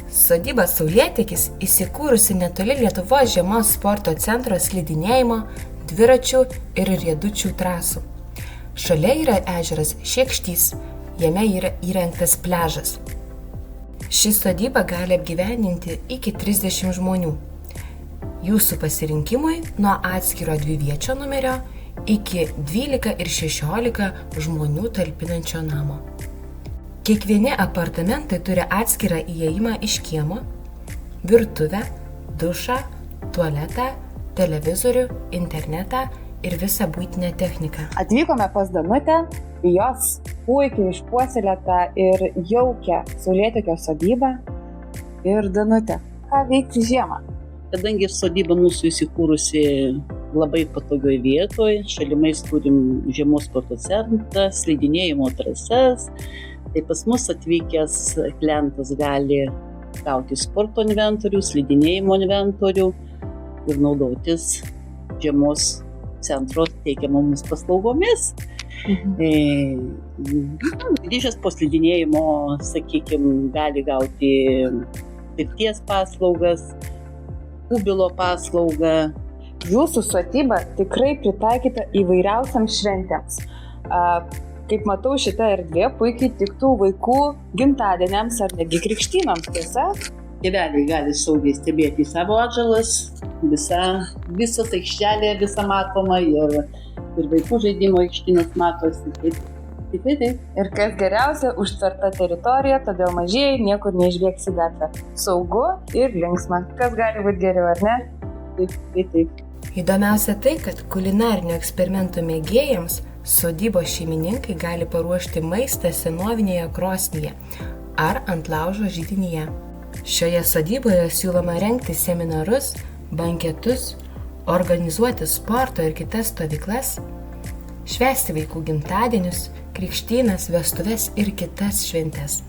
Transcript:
Sodyba Saulėtekis įsikūrusi netoli Lietuvos žiemos sporto centro slidinėjimo, dviračių ir riedučių trasų. Šalia yra ežeras Šiekštys, jame yra įrengtas pliažas. Ši sodyba gali apgyvendinti iki 30 žmonių. Jūsų pasirinkimui nuo atskiro dviviečio numerio iki 12 ir 16 žmonių talpinančio namo. Kiekvieni apartamentai turi atskirą įėjimą iš kiemo, virtuvę, dušą, tualetą, televizorių, internetą ir visą buitinę techniką. Atvykome pas Danutę, į jos puikiai išpuoselėtą ir jaukią Saulėtekio sodybą. Ir Danutė, ką veikti žiemą? Kadangi sodyba mūsų įsikūrusi labai patogioj vietoj, šalimais turim žiemos sporto centrą, slidinėjimo trasas, tai pas mus atvykęs klientas gali gauti sporto inventorių, slidinėjimo inventorių ir naudotis žiemos centro teikiamomis paslaugomis. Grįžęs po slidinėjimo, gali gauti pirties paslaugas, kubilo paslaugą. Jūsų sodyba tikrai pritaikyta įvairiausiams šventėms. Kaip matau, šita erdvė puikiai tiktų vaikų gimtadieniams ar netgi krikštynams, tiesa? Tėveliai gali saugiai stebėti savo atžalas, visas aikštelė visa matoma ir vaikų žaidimo aikštynas matosi. Taip. Ir kas geriausia, užtverta teritorija, todėl mažieji niekur neišbėgs į gatvę. Saugu ir linksma. Kas gali būti geriau, ar ne? Taip. Įdomiausia tai, kad kulinarinių eksperimentų mėgėjams sodybos šeimininkai gali paruošti maistą senovinėje krosnyje ar ant laužo židinyje. Šioje sodyboje siūloma rengti seminarus, banketus, organizuoti sporto ir kitas stovyklas, švęsti vaikų gimtadienius, krikštynas, vestuves ir kitas šventes.